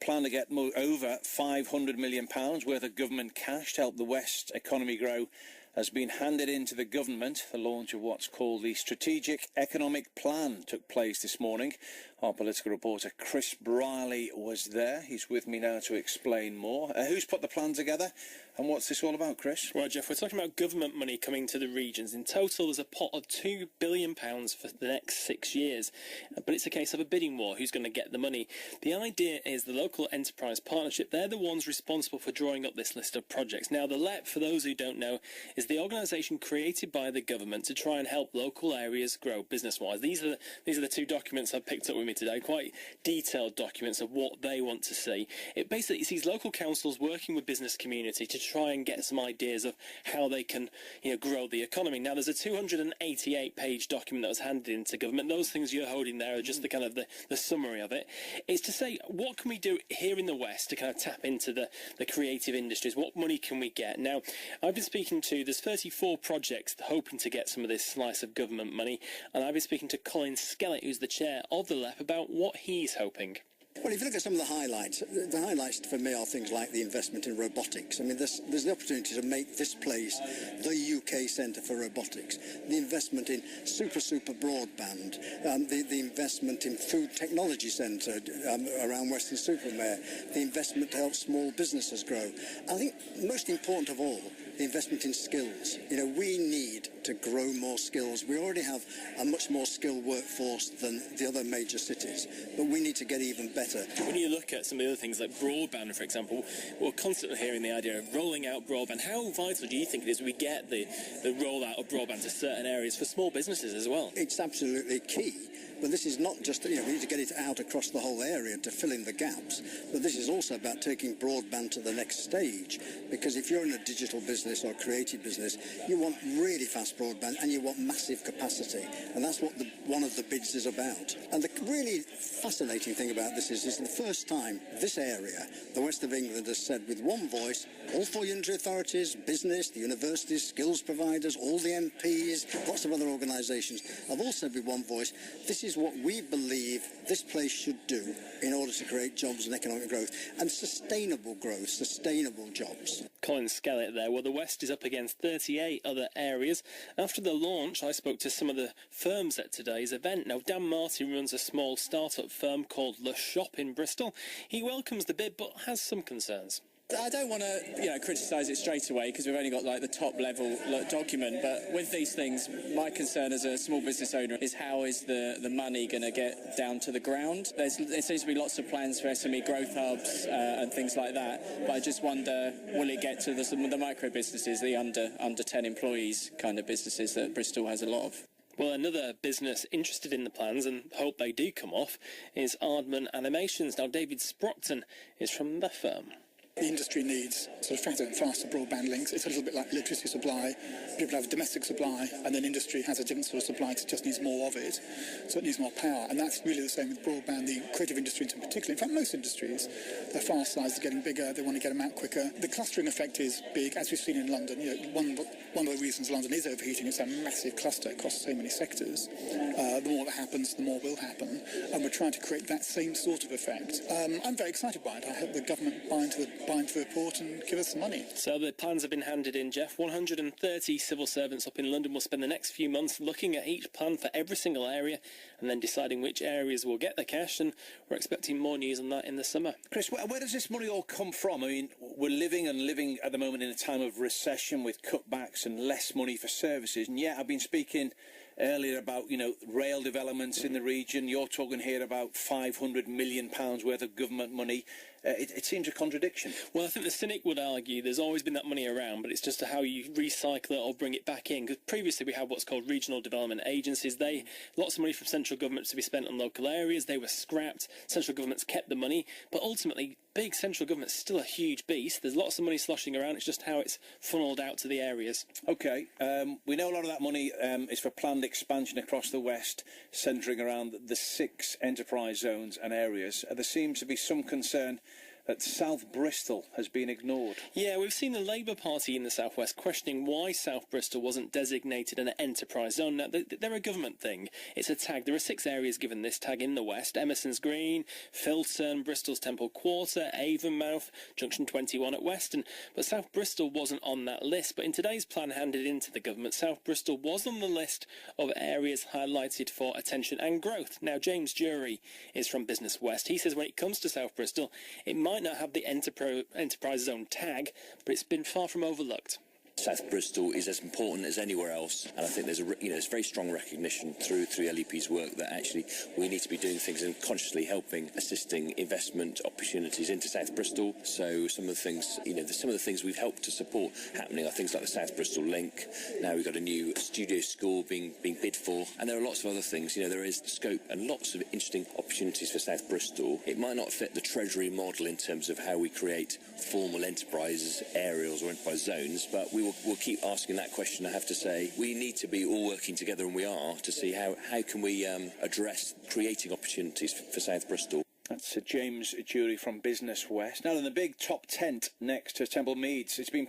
plan to get over £500 million worth of government cash to help the West economy grow has been handed in to the government. The launch of what's called the Strategic Economic Plan took place this morning. Our political reporter Chris Briley was there. He's with me now to explain more. Who's put the plan together and what's this all about, Chris? Well, Jeff, we're talking about government money coming to the regions. In total, there's a pot of £2 billion for the next 6 years. But it's a case of a bidding war. Who's going to get the money? The idea is the local enterprise partnership. They're the ones responsible for drawing up this list of projects. Now, the LEP, for those who don't know, is the organisation created by the government to try and help local areas grow business-wise. These are the two documents I've picked up with me today, quite detailed documents of what they want to see. It basically sees local councils working with business community to try and get some ideas of how they can, grow the economy. Now, there's a 288-page document that was handed into government. Those things you're holding there are just the kind of the summary of it. It's to say, what can we do here in the West to kind of tap into the creative industries? What money can we get? Now, I've been speaking to, there's 34 projects hoping to get some of this slice of government money, and I've been speaking to Colin Skellett, who's the chair of the LEP, about what he's hoping. Well, if you look at some of the highlights for me are things like the investment in robotics. I mean, there's the opportunity to make this place the UK centre for robotics. The investment in super broadband, the investment in food technology centre around Weston-super-Mare, the investment to help small businesses grow. I think most important of all, the investment in skills. We need to grow more skills. We already have a much more skilled workforce than the other major cities, but we need to get even better. When you look at some of the other things like broadband, for example, we're constantly hearing the idea of rolling out broadband. How vital do you think it is we get the rollout of broadband to certain areas for small businesses as well? It's absolutely key. But this is not just, we need to get it out across the whole area to fill in the gaps. But this is also about taking broadband to the next stage. Because if you're in a digital business or a creative business, you want really fast broadband and you want massive capacity. And that's what one of the bids is about. And the really fascinating thing about this is the first time this area, the West of England, has said with one voice, all 4 unitary authorities, business, the universities, skills providers, all the MPs, lots of other organisations, have all said with one voice, this is what we believe this place should do in order to create jobs and economic growth, and sustainable growth, sustainable jobs. Colin Skellett there. Well, the West is up against 38 other areas. After the launch, I spoke to some of the firms at today's event. Now, Dan Martin runs a small start-up firm called Le Shop in Bristol. He welcomes the bid, but has some concerns. I don't want to, criticise it straight away because we've only got the top level document. But with these things, my concern as a small business owner is how is the money going to get down to the ground? There seems to be lots of plans for SME growth hubs and things like that. But I just wonder, will it get to the micro businesses, the under 10 employees kind of businesses that Bristol has a lot of? Well, another business interested in the plans and hope they do come off is Aardman Animations. Now, David Sprockton is from the firm. The industry needs sort of faster broadband links. It's a little bit like electricity supply. People have a domestic supply, and then industry has a different sort of supply. It just needs more of it, so it needs more power. And that's really the same with broadband. The creative industries in particular, in fact, most industries, their file sizes are getting bigger. They want to get them out quicker. The clustering effect is big, as we've seen in London. One of the reasons London is overheating is a massive cluster across so many sectors. The more that happens, the more will happen, and we're trying to create that same sort of effect. I'm very excited by it. I hope the government buy into the report and give us some money. So the plans have been handed in, Jeff. 130 civil servants up in London will spend the next few months looking at each plan for every single area and then deciding which areas will get the cash, and we're expecting more news on that in the summer. Chris, where does this money all come from? I mean, we're living at the moment in a time of recession with cutbacks and less money for services, and yet I've been speaking earlier about, rail developments in the region. You're talking here about £500 million worth of government money. It seems a contradiction. Well, I think the cynic would argue there's always been that money around, but it's just how you recycle it or bring it back in. Because previously we had what's called regional development agencies. Lots of money from central government to be spent on local areas. They were scrapped. Central governments kept the money, but ultimately big central government's still a huge beast. There's lots of money sloshing around. It's just how it's funnelled out to the areas. OK, we know a lot of that money is for planned expansion across the West, centring around the 6 enterprise zones and areas. There seems to be some concern that South Bristol has been ignored. Yeah, we've seen the Labour Party in the South West questioning why South Bristol wasn't designated an enterprise zone. Now, they're a government thing. It's a tag. There are 6 areas given this tag in the West: Emerson's Green, Filton, Bristol's Temple Quarter, Avonmouth, Junction 21 at Weston. But South Bristol wasn't on that list. But in today's plan handed into the government, South Bristol was on the list of areas highlighted for attention and growth. Now, James Jury is from Business West. He says when it comes to South Bristol, it might not have the enterprise zone tag, but it's been far from overlooked. South Bristol is as important as anywhere else, and I think there's there's very strong recognition through LEP's work that actually we need to be doing things and consciously helping, assisting investment opportunities into South Bristol. So some of the things, some of the things we've helped to support happening are things like the South Bristol Link. Now we've got a new studio school being bid for, and there are lots of other things. There is scope and lots of interesting opportunities for South Bristol. It might not fit the Treasury model in terms of how we create formal enterprise areas or enterprise zones, but we'll keep asking that question. I have to say, we need to be all working together, and we are, to see how can we address creating opportunities for South Bristol. That's James Jury from Business West. Now in the big top tent next to Temple Meads, it's been